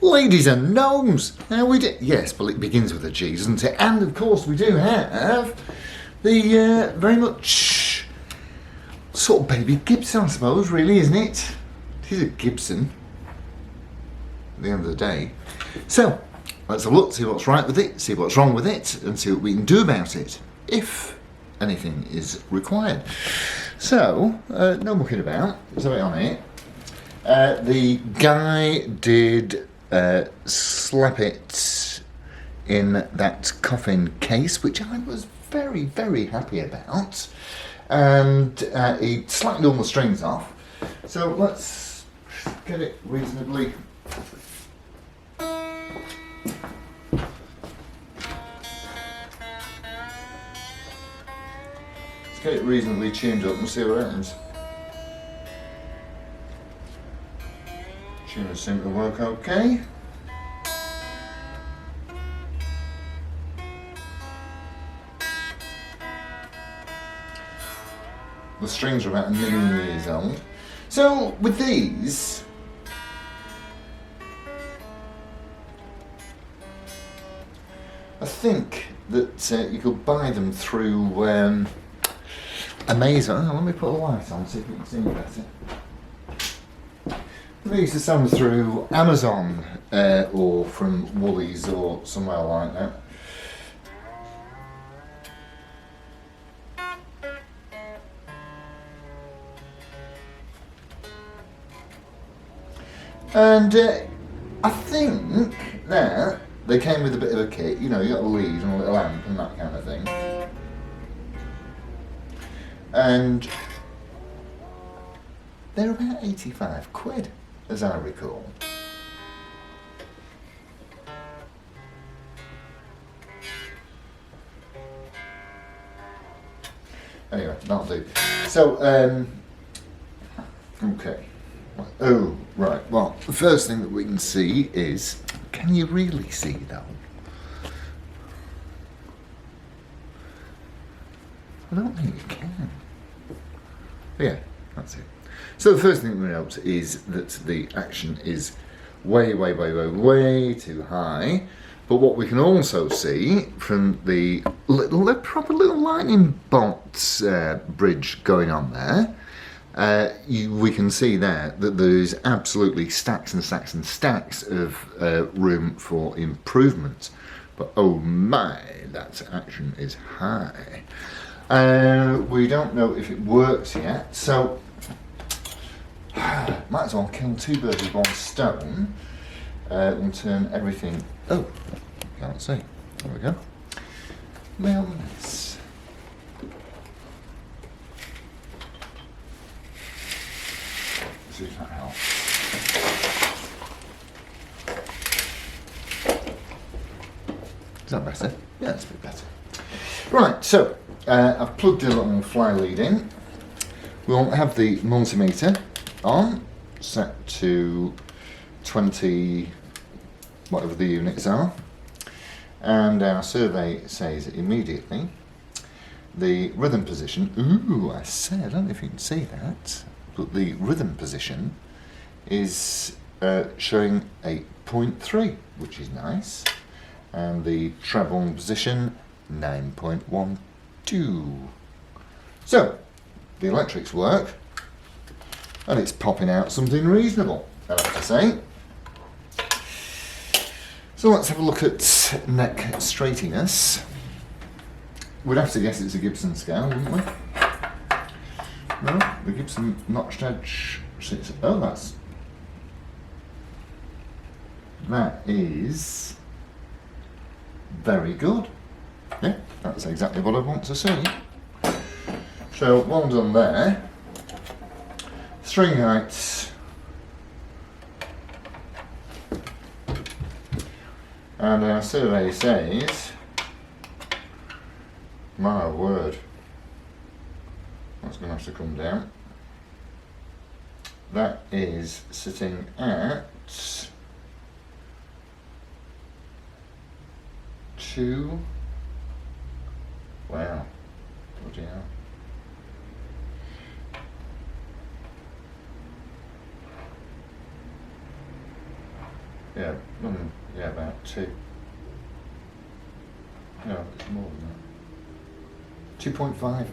Ladies and gnomes, how we do? Yes, but it begins with a G, doesn't it? And of course we do have the very much sort of baby Gibson, I suppose, really, isn't it? It is a Gibson at the end of the day. So let's have a look, see what's right with it, see what's wrong with it, and see what we can do about it, if anything is required. So, no mucking about, there's a bit on it. The guy did slap it in that coffin case, which I was very, very happy about. And he slapped all the strings off. So let's get it reasonably. Let's get it reasonably tuned up and see what happens. Tuners seem to work okay. The strings are about 1 million years old. So with these, I think that you could buy them through Amazon. Oh, let me put a light on, see if you can see me better. They used to sell them through Amazon or from Woolies or somewhere like that. And I think that they came with a bit of a kit, you know, you got a lead and a little amp and that kind of thing. And they're about 85 quid, as I recall. Anyway, that'll do. So, okay. Oh, right. Well, the first thing that we can see is, can you really see though? I don't think you can. But yeah, that's it. So the first thing we note is that the action is way, way, way, way, way too high. But what we can also see from the proper little lightning bolt bridge going on there, we can see there that there's absolutely stacks and stacks and stacks of room for improvement. But oh my, that action is high. We don't know if it works yet, so might as well kill two birds with one stone and turn everything. Oh, can't see. There we go. Wellness. See if that helps. Is that better? Yeah, that's a bit better. Right, so I've plugged a little fly lead in. We'll have the multimeter on, set to 20, whatever the units are. And our survey says immediately the rhythm position. Ooh, I don't know if you can see that. But the rhythm position is showing 8.3, which is nice, and the treble position 9.12. So the electrics work, and it's popping out something reasonable, I have to say. So let's have a look at neck straightiness. We'd have to guess it's a Gibson scale, wouldn't we? No, the Gibson notched edge. Oh, that is very good. Yeah, that's exactly what I want to see. So well done there. String heights. And our survey says, my word, that's going to have to come down. That is sitting at 2. Wow, bloody hell. Yeah, yeah, about 2. No, it's more than that. 2.5.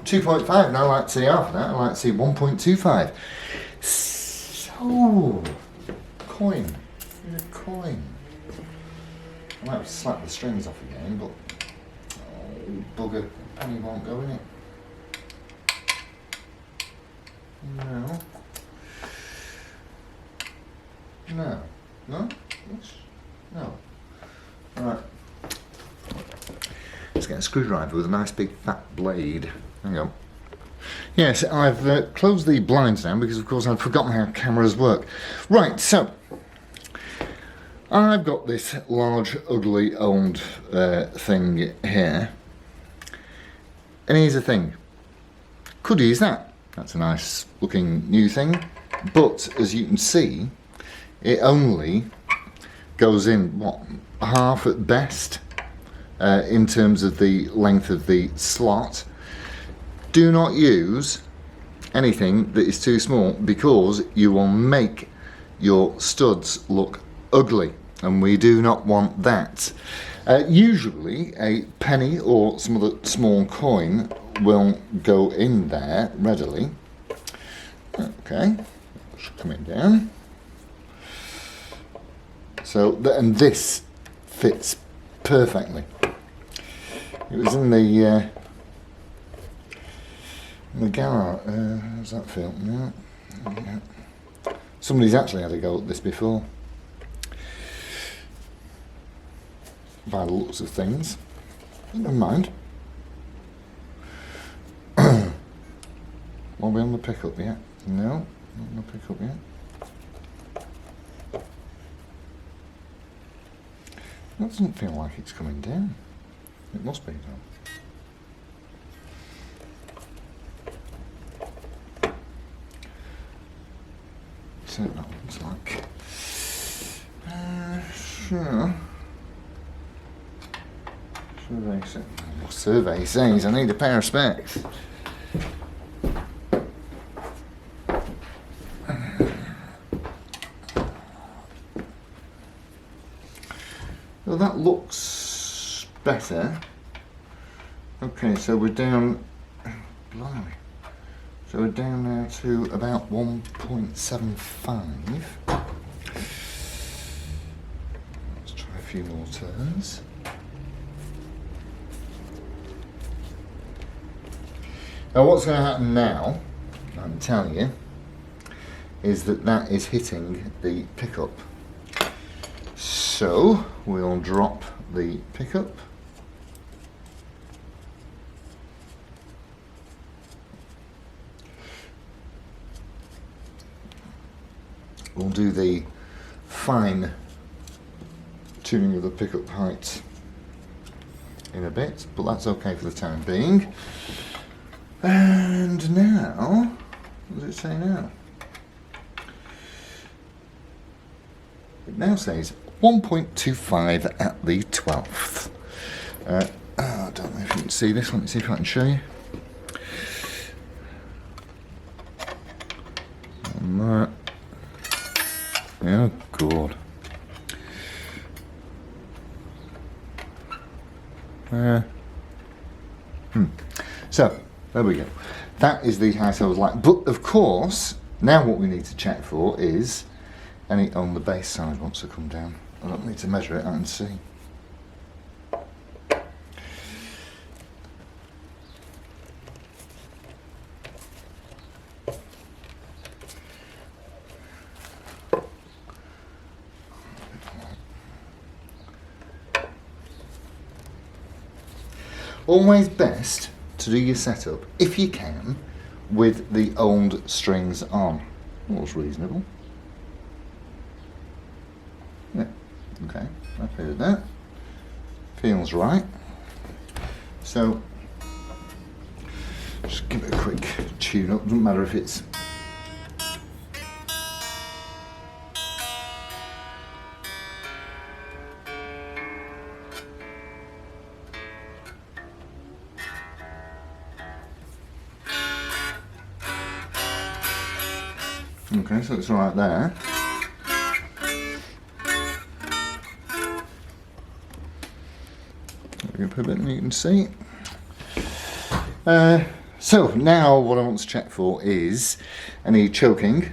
2.5, and I like to see half of that. I like to see 1.25. So, coin. A coin. I might have to slap the strings off again, but oh, bugger, penny won't go in it. No. No. No? No. Right. Let's get a screwdriver with a nice big fat blade. Hang on. Yes, I've closed the blinds down because, of course, I've forgotten how cameras work. Right, so I've got this large, ugly, old thing here. And here's the thing. Could use that. That's a nice looking new thing. But, as you can see, it only goes in, what, half at best in terms of the length of the slot. Do not use anything that is too small because you will make your studs look ugly, and we do not want that. Usually a penny or some other small coin will go in there readily. Okay, should come in down. So, and this fits perfectly. It was in the garage. How's that feel? Yeah. Yeah. Somebody's actually had a go at this before. By the looks of things. Never mind. Are we on the pickup yet? No, not on the pickup yet. That doesn't feel like it's coming down. It must be though. So that looks like. Sure. Survey says I need a pair of specs. Well, that looks better. Okay, so we're down. Blimey. So we're down now to about 1.75. Let's try a few more turns. Now what's going to happen now, I can tell you, is that is hitting the pickup. So we'll drop the pickup. We'll do the fine tuning of the pickup height in a bit, but that's okay for the time being. And now, what does it say now? It now says 1.25 at the 12th. I don't know if you can see this. Let me see if I can show you. And that. Oh, God. So, there we go. That is the height I was like. But, of course, now what we need to check for is any on the base side wants to come down. I don't need to measure it, I can see. Always best to do your setup, if you can, with the old strings on. All's reasonable. Yeah, okay, happy with that. Feels right. So, just give it a quick tune up, doesn't matter if it's okay, so it's right there. back up a bit and you can see. So now what I want to check for is any choking.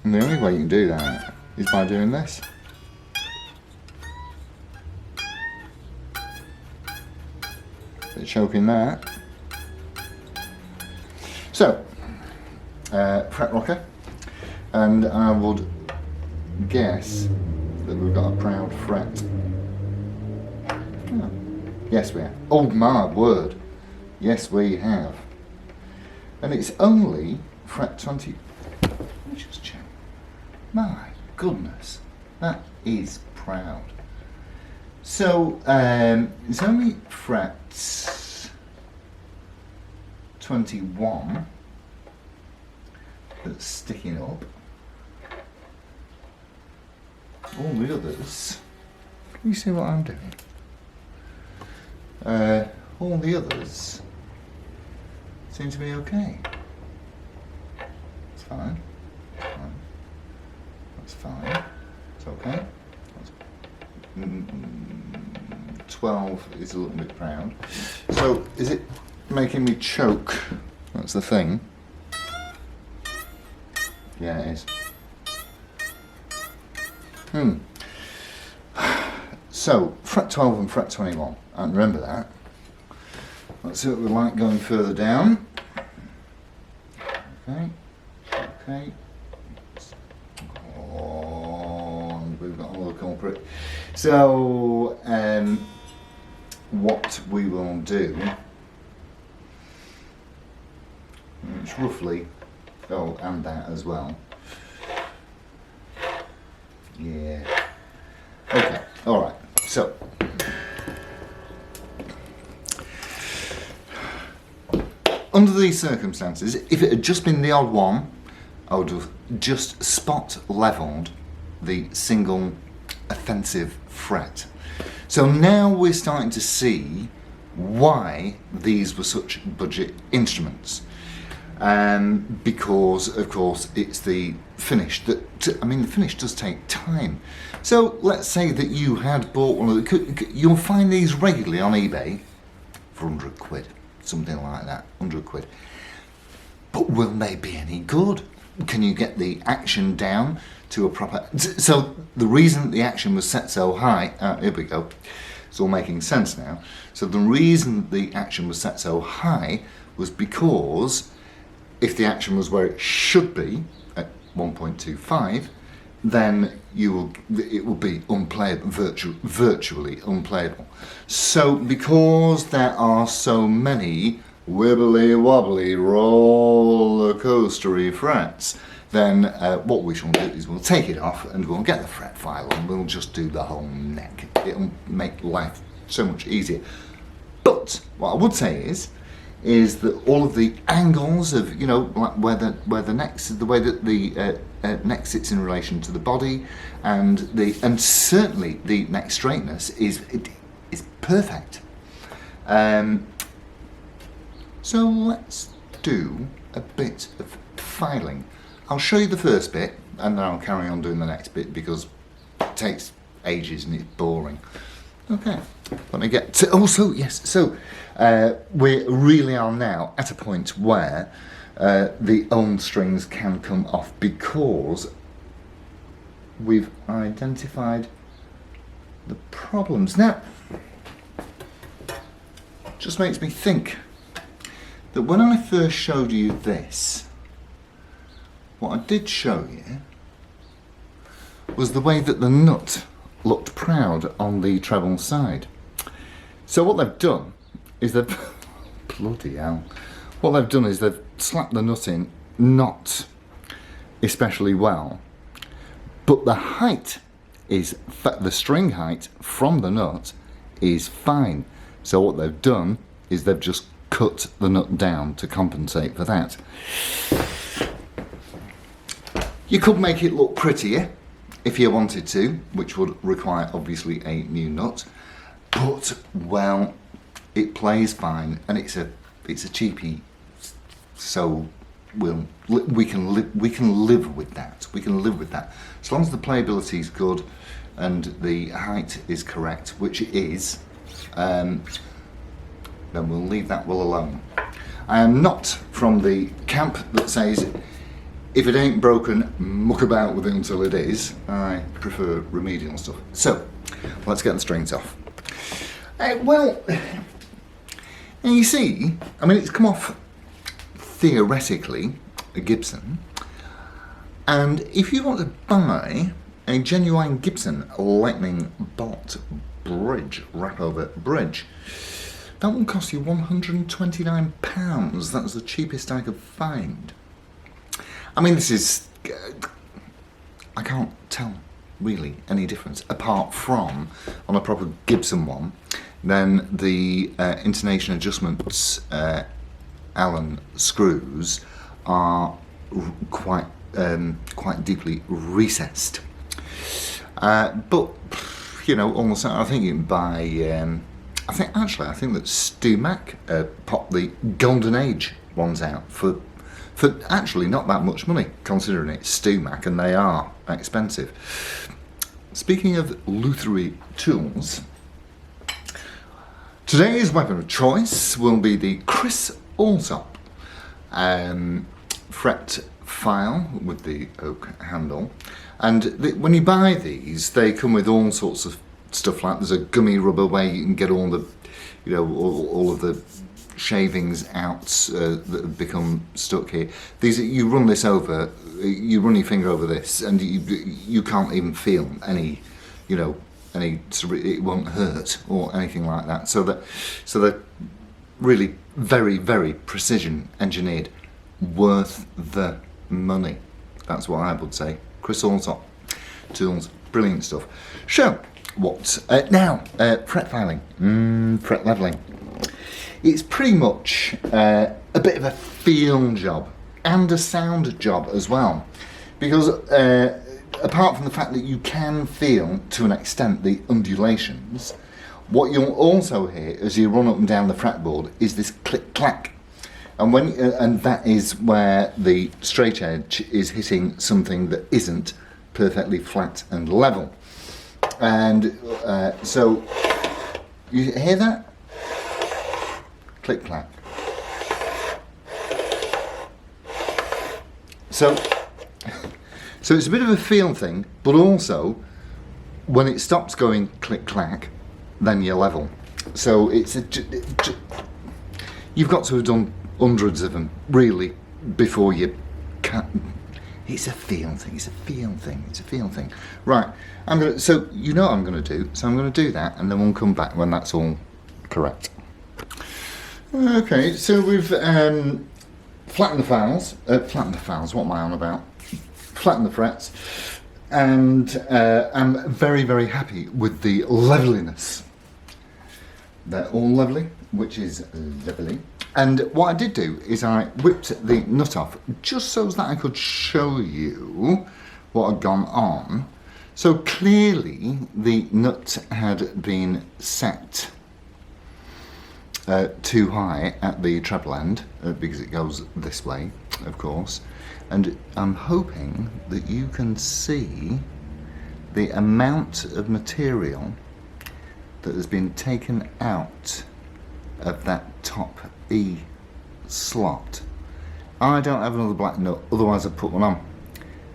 And the only way you can do that is by doing this. Bit of choking there. So, fret rocker, and I would guess that we've got a proud fret. Oh, yes we have. Oh my word, yes we have. And it's only fret 20. Let me just check. My goodness, that is proud. So it's only fret 21 that's sticking up. All the others, can you see what I'm doing? All the others seem to be okay. It's fine. That's fine. It's okay. 12 is a little bit proud. So is it making me choke? That's the thing. Yeah, it is. So fret 12 and fret 21. I remember that. Let's see what we're like going further down. Okay. Okay. Oh, we've got another culprit. So what we will do, it's roughly, oh, and that as well. Yeah. Okay. All right. So under these circumstances, if it had just been the odd one, I would have just spot leveled the single offensive fret. So now we're starting to see why these were such budget instruments. Because of course it's the finish that, I mean, the finish does take time. So let's say that you had bought one of the, you'll find these regularly on eBay for 100 quid, something like that, 100 quid. But will they be any good? Can you get the action down to a proper, so the reason that the action was set so high, here we go, it's all making sense now. So the reason the action was set so high was because if the action was where it should be at 1.25, then it will be unplayable, virtually unplayable. So because there are so many wibbly wobbly roller coastery frets, then what we shall do is we'll take it off and we'll get the fret file and we'll just do the whole neck. It'll make life so much easier. But what I would say is that all of the angles of, you know, like where the neck, the way that the neck sits in relation to the body, and certainly the neck straightness is perfect. So let's do a bit of filing. I'll show you the first bit and then I'll carry on doing the next bit because it takes ages and it's boring. Okay, let me get to, also, yes, so we really are now at a point where the own strings can come off because we've identified the problems. Now, just makes me think that when I first showed you this, what I did show you was the way that the nut looked proud on the treble side. So what they've done is they've bloody hell. What they've done is they've slapped the nut in, not especially well, but the height is, the string height from the nut is fine. So what they've done is they've just cut the nut down to compensate for that. You could make it look prettier if you wanted to, which would require obviously a new nut, but well, it plays fine and it's a cheapie, so we can live with that. We can live with that as long as the playability is good. and the height is correct, which it is, then we'll leave that well alone. I am not from the camp that says, if it ain't broken, muck about with it until it is. I prefer remedial stuff. So, let's get the strings off. Well, you see, I mean, it's come off theoretically a Gibson, and if you want to buy a genuine Gibson lightning bolt bridge, wrap-over bridge, that will cost you £129. That's the cheapest I could find. I mean, this is, I can't tell really any difference, apart from on a proper Gibson one, then the Intonation Adjustments Allen screws are quite deeply recessed. But you know, almost, I think you can buy. I think that Stumac popped the Golden Age ones out for actually not that much money, considering it's Stumac and they are expensive. Speaking of luthery tools, today's weapon of choice will be the Chris Allsop fret file with the oak handle, and when you buy these, they come with all sorts of stuff. Like there's a gummy rubber where you can get all the, you know, all of the shavings out that have become stuck here. These, you run this over, you run your finger over this, and you can't even feel any, you know, it won't hurt or anything like that. So they're really very, very precision engineered, worth the money. That's what I would say. Chris Allsop tools, brilliant stuff. So what now? Fret filing, fret leveling. It's pretty much a bit of a feel job and a sound job as well, because apart from the fact that you can feel to an extent the undulations, what you'll also hear as you run up and down the fretboard is this click clack, and and that is where the straight edge is hitting something that isn't perfectly flat and level. And so you hear that click clack. So it's a bit of a feel thing, but also when it stops going click clack, then you're level. So it's you've got to have done hundreds of them really before you can. It's a feel thing. It's a feel thing. It's a feel thing. Right. So you know what I'm going to do. So I'm going to do that, and then we'll come back when that's all correct. Okay. So we've flattened the files. Flattened the files. What am I on about? Flattened the frets, and I'm very, very happy with the leveliness. They're all lovely, which is lovely. And what I did do is I whipped the nut off just so that I could show you what had gone on. So clearly the nut had been set too high at the treble end because it goes this way, of course. And I'm hoping that you can see the amount of material that has been taken out of that top E slot. I don't have another black nut, otherwise I'd put one on.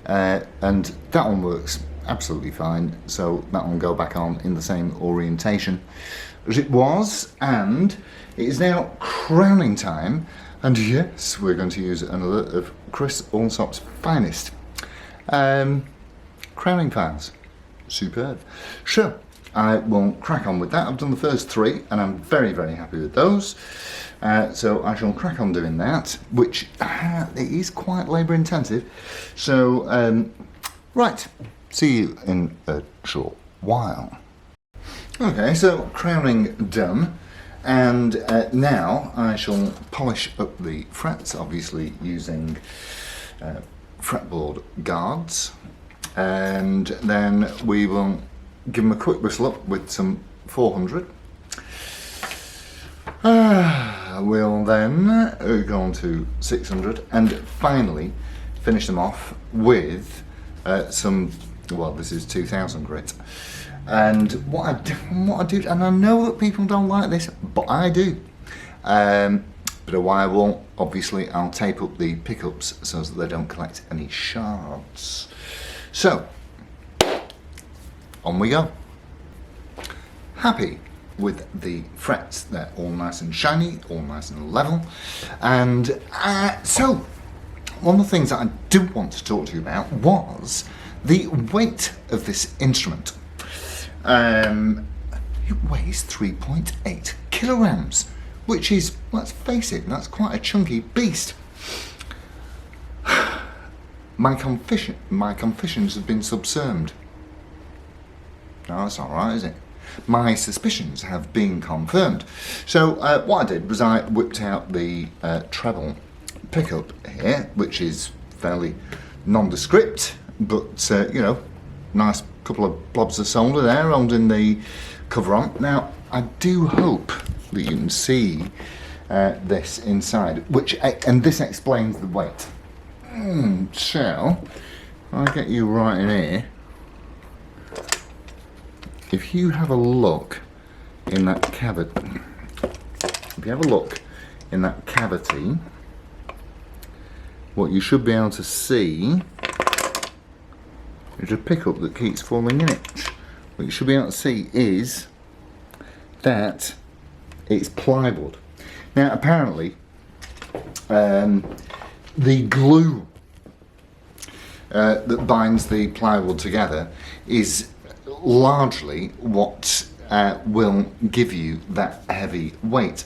And that one works absolutely fine, so that one will go back on in the same orientation as it was. And it is now crowning time, and yes, we're going to use another of Chris Allsop's finest crowning files. Superb. Sure, I will crack on with that. I've done the first three and I'm very, very happy with those. So I shall crack on doing that, which it is quite labour intensive. So, right, see you in a short while. Okay, so crowning done. And now I shall polish up the frets, obviously using fretboard guards. And then we will give them a quick whistle up with some 400. We'll then go on to 600 and finally finish them off with some Well, this is 2000 grit. And what I do, and I know that people don't like this, but I do. But a wire wall, obviously I'll tape up the pickups so that they don't collect any shards. So, on we go. Happy with the frets, they're all nice and shiny, all nice and level. And so, one of the things that I do want to talk to you about was the weight of this instrument. It weighs 3.8 kilograms, which is, let's face it, that's quite a chunky beast. My confessions have been subsumed. No, that's not right, is it? My suspicions have been confirmed. So what I did was I whipped out the treble pickup here, which is fairly nondescript, but you know, nice couple of blobs of solder there holding the cover on. Now I do hope that you can see this inside, and this explains the weight. So I'll get you right in here. If you have a look in that cavity, what you should be able to see is a pickup that keeps falling in it. What you should be able to see is that it's plywood. Now apparently the glue that binds the plywood together is largely what will give you that heavy weight.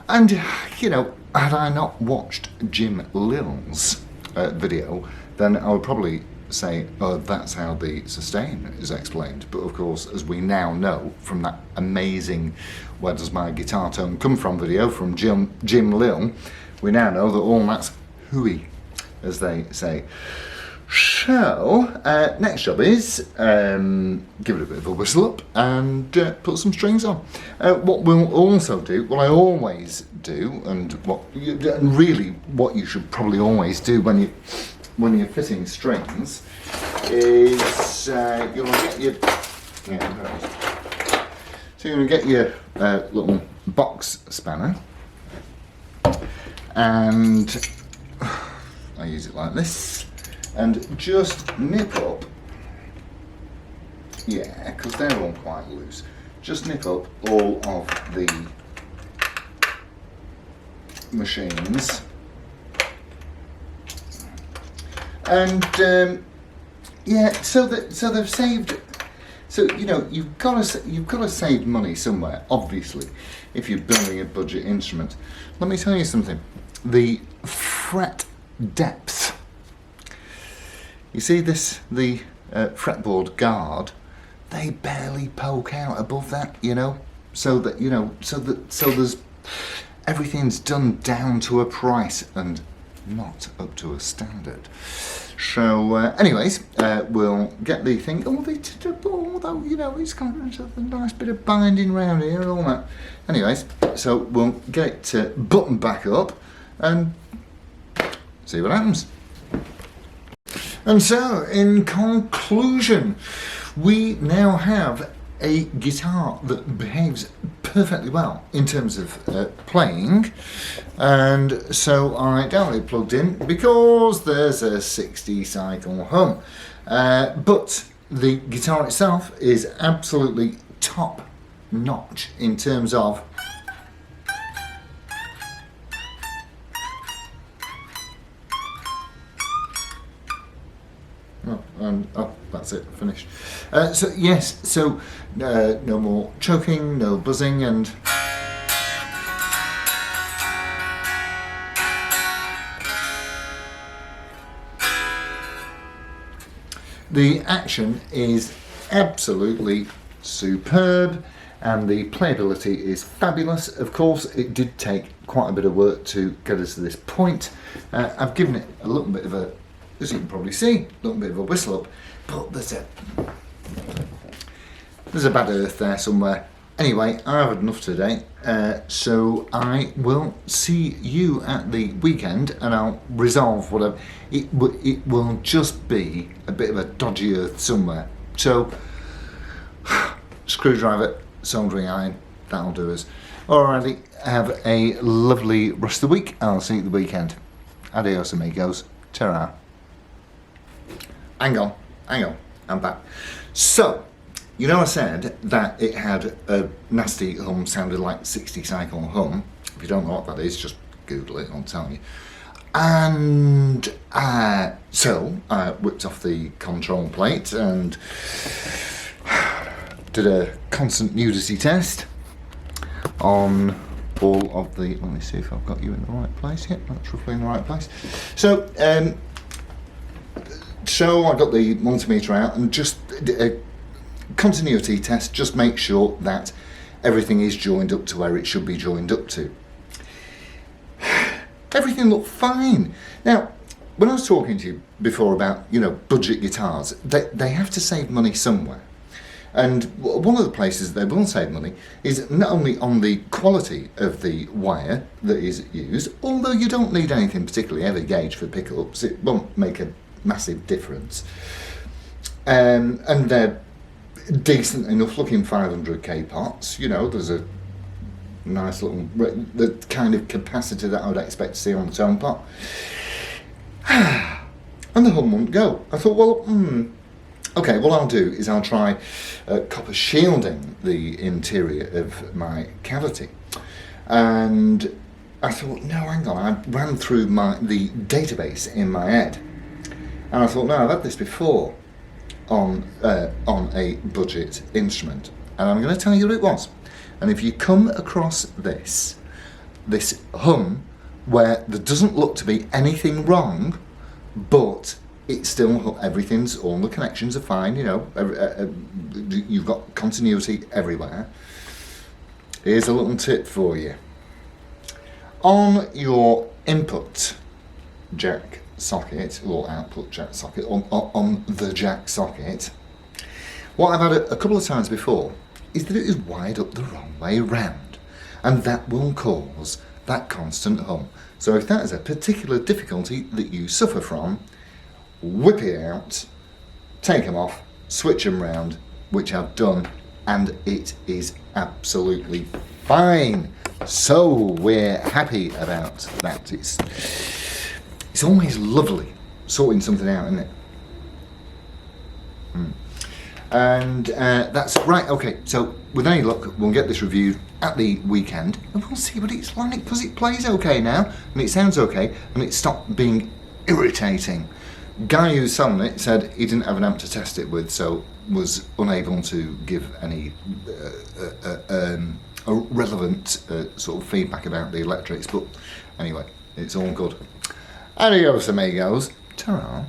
And you know, had I not watched Jim Lill's video, then I would probably say, oh, that's how the sustain is explained. But of course, as we now know from that amazing "Where Does My Guitar Tone Come From" video from Jim Lill, we now know that all that's hooey, as they say. So, next job is give it a bit of a whistle up and put some strings on. What we'll also do, what I always do, and really what you should probably always do when you're fitting strings, is you'll get your you're going to get your little box spanner, and I use it like this. And just nip up, yeah, because they're all quite loose, just nip up all of the machines, and yeah, so they've saved. So you know, you've got to save money somewhere, obviously, if you're building a budget instrument. Let me tell you something: the fret depth. You see this, the fretboard guard, they barely poke out above that, you know, so there's everything's done down to a price and not up to a standard. So anyways, we'll get the thing, although you know, it's got a nice bit of binding around here and all that. Anyways, so we'll get it buttoned back up and see what happens. And so, in conclusion, we now have a guitar that behaves perfectly well in terms of playing, and so I downloaded plugged in because there's a 60 cycle hum. But the guitar itself is absolutely top notch in terms of that's it, finished. So yes, so no more choking, no buzzing, and the action is absolutely superb, and the playability is fabulous. Of course, it did take quite a bit of work to get us to this point. I've given it a little bit of a, as you can probably see, a little bit of a whistle up, but there's a bad earth there somewhere, Anyway, I've had enough today, so I will see you at the weekend, and I'll resolve whatever. It will just be a bit of a dodgy earth somewhere. So, screwdriver, soldering iron, that'll do us. Alrighty, have a lovely rest of the week. I'll see you at the weekend. Adios, amigos. Ta-ra. Hang on, I'm back. So, you know I said that it had a nasty hum, sounded like 60 cycle hum. If you don't know what that is, just Google it, I'll tell you. And so I whipped off the control plate and did a constant nudity test on all of the, let me see if I've got you in the right place. Yep, that's roughly in the right place. So I got the multimeter out and just did a continuity test, just make sure that everything is joined up to where it should be joined up to. Everything looked fine. Now, when I was talking to you before about, budget guitars, they have to save money somewhere. And one of the places they will save money is not only on the quality of the wire that is used, although you don't need anything particularly heavy gauge for pickups, it won't make a massive difference. And they're decent enough looking 500k pots, there's a nice little, the kind of capacity that I would expect to see on the tone pot. And the hum wouldn't go. I thought, well, okay, what I'll do is I'll try copper shielding the interior of my cavity. And I thought, no, hang on, I ran through the database in my head. And I thought, no, I've had this before on a budget instrument. And I'm going to tell you what it was. And if you come across this hum where there doesn't look to be anything wrong, but it's still, all the connections are fine, you've got continuity everywhere. Here's a little tip for you. On your input jack socket, or output jack socket, on the jack socket, what I've had a couple of times before is that it is wired up the wrong way round, and that will cause that constant hum. So if that is a particular difficulty that you suffer from, whip it out, take them off, switch them round, which I've done, and it is absolutely fine. So we're happy about that. It's always lovely sorting something out, isn't it? And that's right. Okay, so with any luck, we'll get this reviewed at the weekend, and we'll see what it's like, because it plays okay now, and it sounds okay, and it stopped being irritating. Guy who's selling it said he didn't have an amp to test it with, so was unable to give any relevant sort of feedback about the electrics, but anyway, it's all good. Adios, amigos. Ta-ra.